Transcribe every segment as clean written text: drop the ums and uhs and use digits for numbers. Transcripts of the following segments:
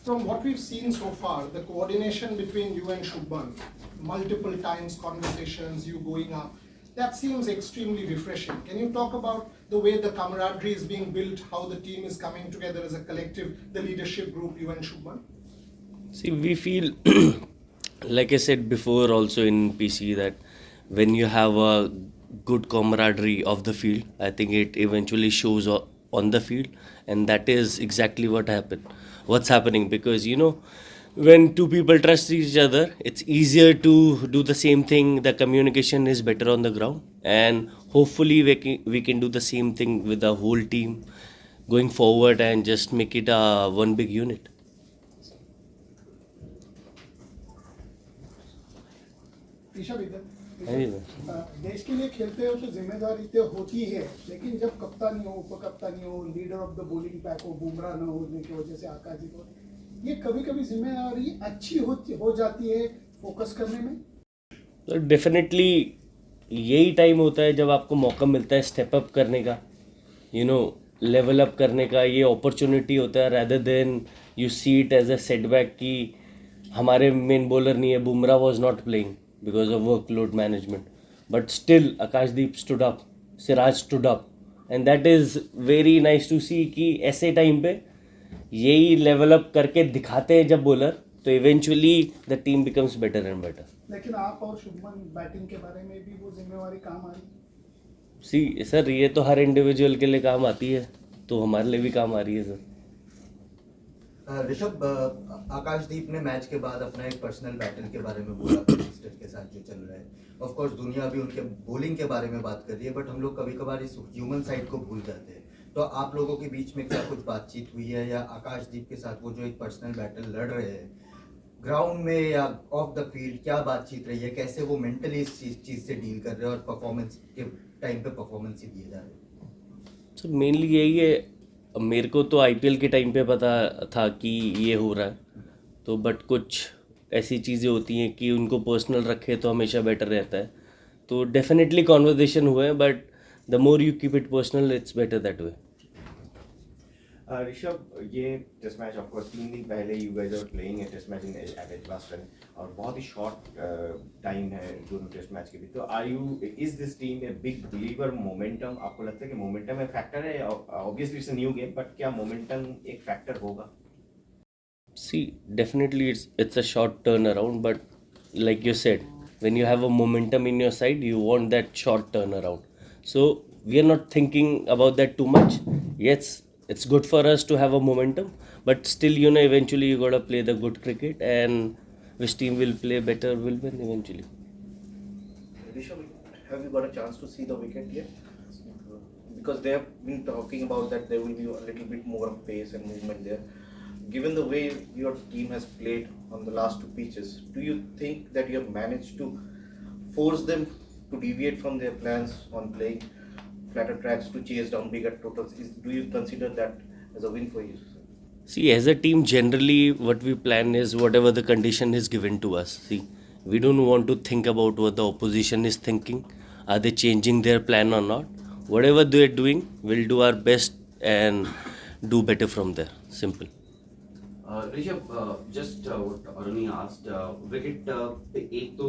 From what we've seen so far, the coordination between you and Shubman, multiple times conversations, you going up, that seems extremely refreshing. Can you talk about the way the camaraderie is being built, how the team is coming together as a collective, the leadership group, you and Shubman? See, we feel, like I said before also in PC, that when you have a good camaraderie of the field, I think it eventually shows on the field, and that is exactly what's happening, because when two people trust each other, it's easier to do the same thing. The communication is better on the ground, and hopefully we can do the same thing with the whole team going forward and just make it a one big unit. Rishabh इधर Anyway. देश के लिए खेलते हो तो जिम्मेदारी तो होती है, लेकिन जब कप्तानी हो, उप कप्तानी हो, leader of the bowling pack हो, बुमराह न होने की वजह से आकाशदीप हो, ये कभी कभी जिम्मेदारी अच्छी हो जाती है फोकस करने में। तो डेफिनेटली यही टाइम होता है जब आपको मौका मिलता है स्टेप अप करने का, लेवल अप करने का। ये अपॉर्चुनिटी होता है, rather than you see it as a setback कि हमारे मेन बॉलर नहीं है, Bumrah was not playing because of workload management, but still Akashdeep stood up, Siraj stood up, and that is very nice to see कि ऐसे time पे यही level up करके दिखाते हैं जब बॉलर, तो eventually the team becomes better and better. लेकिन आप और शुभमन बैटिंग के बारे में भी वो जिम्मेवारी काम आ रही? सी सर, ये तो हर इंडिविजुअल के लिए काम आती है, तो हमारे लिए भी काम आ रही है सर। ऋषभ, आकाशदीप ने मैच के बाद अपना एक पर्सनल बैटल के बारे में बोला मैनचेस्टर के साथ जो चल रहा है। ऑफ कोर्स दुनिया भी उनके बॉलिंग के बारे में बात कर रही है, बट हम लोग कभी कभार इस ह्यूमन साइड को भूल जाते हैं। तो आप लोगों के बीच में क्या कुछ बातचीत हुई है, या आकाशदीप के साथ वो जो एक पर्सनल बैटल लड़ रहे हैं ग्राउंड में या ऑफ द फील्ड, क्या बातचीत रही है, कैसे वो मेंटली इस चीज़ से डील कर रहे हैं और परफॉर्मेंस के टाइम पे परफॉर्मेंस ही दिए जा रहे हैं? सर मेनली यही है, मेरे को तो आईपीएल के टाइम पे पता था कि ये हो रहा है, तो बट कुछ ऐसी चीज़ें होती हैं कि उनको पर्सनल रखे तो हमेशा बेटर रहता है। तो डेफिनेटली कॉन्वर्जेशन हुए हैं, but the more you keep it personal it's better that way. Rishabh, ये टेस्ट मैच ऑफ कोर्स 3 दिन पहले you guys are playing a test match in at Edgbaston, और बहुत ही शॉर्ट टाइम है दोनों टेस्ट मैच के बीच। तो are you is this team a big believer momentum? आपको लगता है कि मोमेंटम एक फैक्टर है? Obviously it's a new game, but क्या मोमेंटम एक फैक्टर होगा? See, definitely it's a short turnaround, but like you said, when you have a momentum in your side, you want that short turnaround. So we are not thinking about that too much. Yes, it's good for us to have a momentum, but still, eventually you gotta play the good cricket, and which team will play better will win eventually. Rishabh, have you got a chance to see the wicket yet? Because they have been talking about that there will be a little bit more of pace and movement there. Given the way your team has played on the last 2 pitches, do you think that you have managed to force them to deviate from their plans on playing flatter tracks to chase down bigger totals? Do you consider that as a win for you? See, as a team, generally what we plan is whatever the condition is given to us. See, we don't want to think about what the opposition is thinking. Are they changing their plan or not? Whatever they're doing, we'll do our best and do better from there. Simple. Rishabh, just Aruni asked wicket पे, एक तो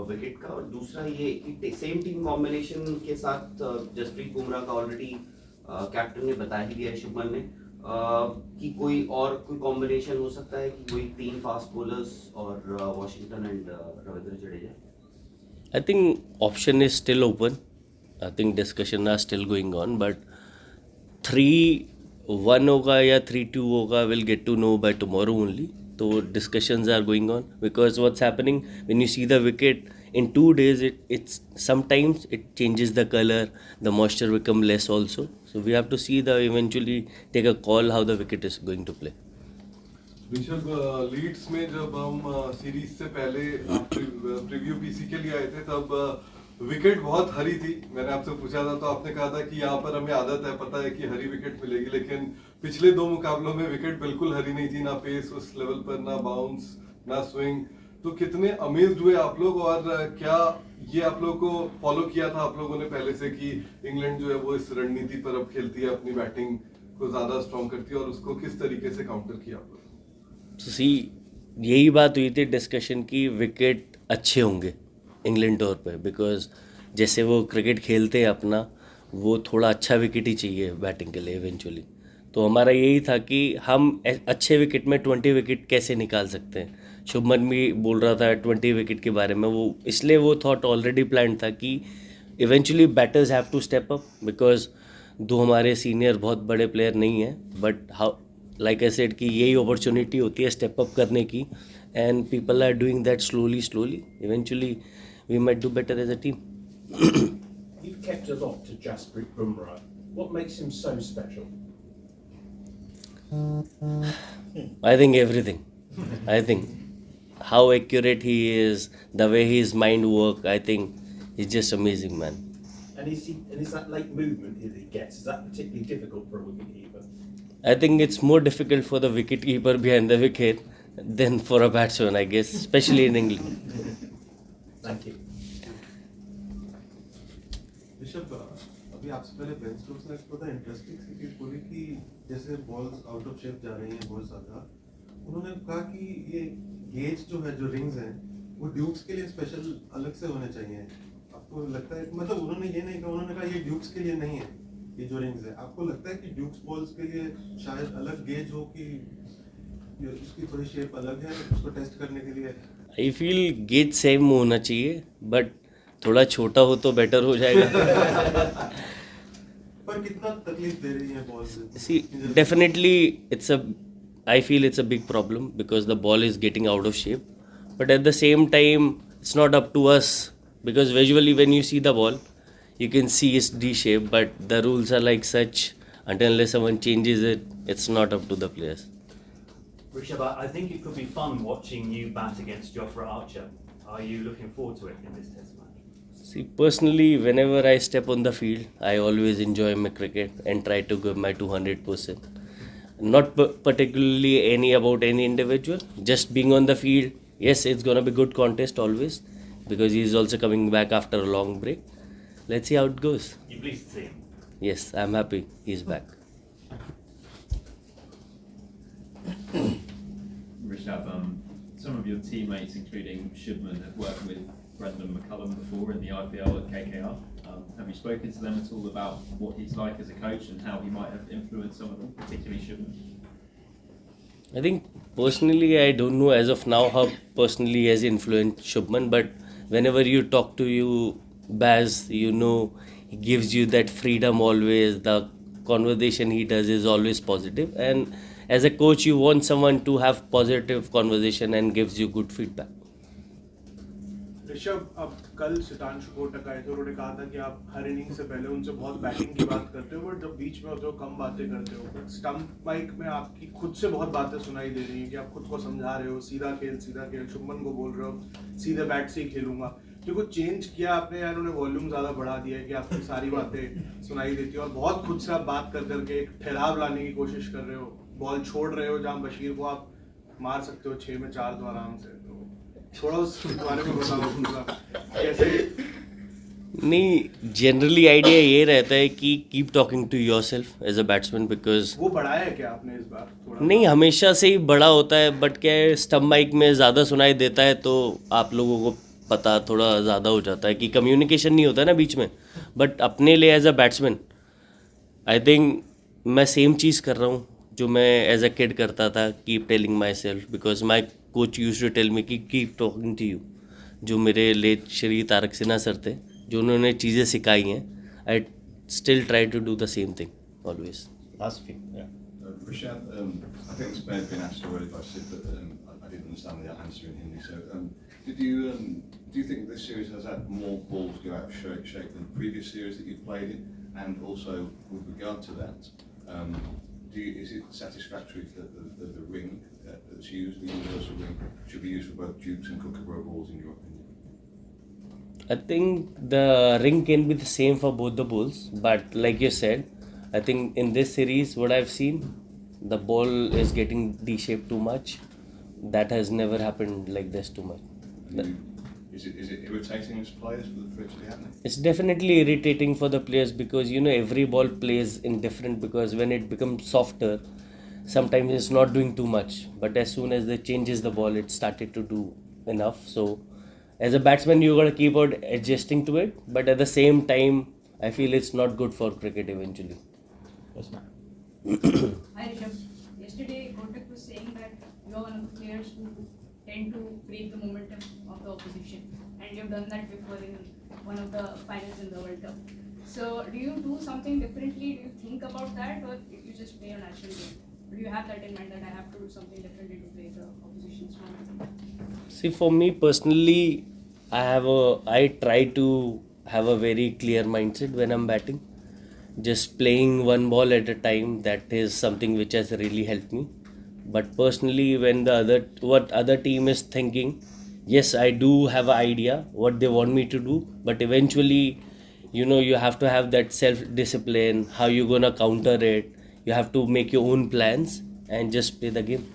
wicket का, और दूसरा ये कि same team combination के साथ जसप्रीत बुमराह का ऑलरेडी कैप्टन ने बता ही दिया है, शुभमन ने, कि कोई कॉम्बिनेशन हो सकता है कि कोई 3 फास्ट बॉलर्स और Washington and Ravindra Jadeja? I think option is still open. I think discussion are still going on, but 3-1 होगा या 3-2 होगा, we'll get to know by tomorrow only. So discussions are going on, because what's happening when you see the wicket in 2 days, it's sometimes it changes the color, the moisture become less also. So we have to see eventually take a call how the wicket is going to play. Rishabh, Leeds में जब हम series से पहले preview PC के लिए आए थे, तब विकेट बहुत हरी थी। मैंने आपसे पूछा था तो आपने कहा था कि यहाँ पर हमें आदत है, पता है कि हरी विकेट मिलेगी, लेकिन पिछले 2 मुकाबलों में विकेट बिल्कुल हरी नहीं थी, ना पेस उस लेवल पर, ना बाउंस, ना स्विंग। तो कितने अमेज्ड हुए आप लोग, और क्या ये आप लोगों को फॉलो किया था आप लोगों ने पहले से कि इंग्लैंड जो है वो इस रणनीति पर अब खेलती है, अपनी बैटिंग को ज्यादा स्ट्रॉन्ग करती है, और उसको किस तरीके से काउंटर किया आप लोग? सी यही बात हुई थी डिस्कशन की विकेट अच्छे होंगे इंग्लैंड टूर पे, बिकॉज जैसे वो क्रिकेट खेलते हैं अपना, वो थोड़ा अच्छा विकेट ही चाहिए बैटिंग के लिए इवेंचुअली। तो हमारा यही था कि हम अच्छे विकेट में 20 विकेट कैसे निकाल सकते हैं। शुभमन भी बोल रहा था 20 विकेट के बारे में, वो इसलिए वो थॉट ऑलरेडी प्लान था कि eventually batters have to step up, because दो हमारे सीनियर बहुत बड़े प्लेयर नहीं हैं, but how like I said कि यही अपॉर्चुनिटी होती है स्टेप अप करने की, and people are doing that slowly eventually we might do better as a team. You've kept a lot to Jasprit Bumrah. What makes him so special? I think everything. I think how accurate he is, the way his mind work, I think he's just amazing, man. And is that late movement that he gets, is that particularly difficult for a wicketkeeper? I think it's more difficult for the wicketkeeper behind the wicket than for a batsman, I guess, especially in England. Thank you. Rishabh, अभी आपसे पहले Ben Stokes ने एक बहुत interesting सी चीज बोली कि जैसे बॉल्स आउट ऑफ शेप जा रही हैं बहुत ज्यादा, उन्होंने कहा कि ये गेज जो है, जो रिंग्स हैं, वो ड्यूक्स के लिए स्पेशल अलग से होने चाहिए। आपको लगता है, मतलब उन्होंने ये नहीं कहा, उन्होंने कहा ये ड्यूक्स के लिए नहीं है ये जो रिंग्स है। आपको लगता है कि ड्यूक्स बॉल्स के लिए शायद अलग गेज हो, कि उसकी थोड़ी शेप अलग है उसको टेस्ट करने के लिए? I feel गेज सेम होना चाहिए, बट थोड़ा छोटा हो तो बेटर हो जाएगा। पर कितना तकलीफ दे रही है balls? See, definitely I feel it's a big problem because the ball is getting out of shape. But at the same time, it's not up to us, because visually when you see the ball, you can see it's D-shape, but the rules are like such, until unless someone changes it, it's not up to the players. Rishabh, I think it could be fun watching you bat against Jofra Archer. Are you looking forward to it in this test match? See, personally, whenever I step on the field, I always enjoy my cricket and try to give my 200%. Not particularly about any individual, just being on the field. Yes, it's gonna be good contest always, because he's also coming back after a long break. Let's see how it goes. You pleased to see him? Yes, I'm happy he's back. Rishabh, some of your teammates, including Shubman, have worked with Brendan McCullum before in the IPL at KKR. Have you spoken to them at all about what he's like as a coach and how he might have influenced some of them, particularly Shubman? I think personally, I don't know as of now how personally he has influenced Shubman, but whenever you talk to Baz, he gives you that freedom always. The conversation he does is always positive, and as a coach, you want someone to have positive conversation and gives you good feedback. Rishabh, अब कल सितांशु कोटक आए थे, उन्होंने कहा था कि आप हर inning से पहले उनसे बहुत बैटिंग की बात करते हो, बट जब बीच में होते हो कम बातें करते हो। बट स्टंप माइक में आपकी खुद से बहुत बातें सुनाई दे रही हैं कि आप खुद को समझा रहे हो, सीधा खेल। शुभमन को बोल रहे हो सीधे बैट से ही खेलूंगा। तो कुछ चेंज किया आपने या उन्होंने वॉल्यूम ज़्यादा बढ़ा दिया है कि आपकी सारी बातें सुनाई देती है और बहुत खुद से आप बात कर करके एक ठहराव लाने की कोशिश कर रहे हो, बॉल छोड़ रहे हो जहाँ बशीर को आप मार सकते हो 6 में 4 तो आराम से। तो थोड़ा उस बारे में बताओ कैसे? नहीं, जनरली आइडिया ये रहता है कि keep talking to yourself as a batsman, because वो बढ़ाया है क्या आपने इस बार थोड़ा? नहीं, हमेशा से ही बड़ा होता है, बट क्या है, स्टंप माइक में ज़्यादा सुनाई देता है तो आप लोगों को पता थोड़ा ज़्यादा हो जाता है कि कम्युनिकेशन नहीं होता ना बीच में। बट अपने लिए as a batsman I think मैं सेम चीज़ कर रहा हूँ जो मैं एज अ किड करता था, keep telling myself, because my coach use to tell me कि कीप टॉकिंग टू यू। जो मेरे लेट श्री तारक सिन्हा सर थे, जो उन्होंने चीज़ें सिखाई हैं, I still try to do the same thing always. Last few, yeah. Rishabh, I think this may have been asked already by Sid, but I didn't understand the answer in Hindi. So, do you think this series has had more balls go out of shape than the previous series that you've played in? And also, with regard to that, is it satisfactory that the ring that's used, the universal ring, should be used for both Dukes and Kookaburra balls, in your opinion? I think the ring can be the same for both the balls, but like you said, I think in this series, what I've seen, the ball is getting D-shaped too much. That has never happened like this too much. Is it irritating as players for it to be happening? It's definitely irritating for the players because every ball plays in different, because when it becomes softer, sometimes it's not doing too much. But as soon as they changes the ball, it started to do enough. So as a batsman, you gotta keep on adjusting to it. But at the same time, I feel it's not good for cricket eventually. Yes, ma'am. Hi Rishabh. Yesterday, Kotak was saying that you are one of the players who tend to break the momentum of the opposition, and you've done that before in one of the finals in the World Cup. So, do you do something differently? Do you think about that, or you just play a natural game? Do you have that in mind that I have to do something differently to play the opposition's momentum? See, for me personally, I try to have a very clear mindset when I'm batting. Just playing one ball at a time, that is something which has really helped me. But personally, when what other team is thinking, yes, I do have an idea what they want me to do, but eventually, you have to have that self discipline, how you gonna counter it. You have to make your own plans and just play the game.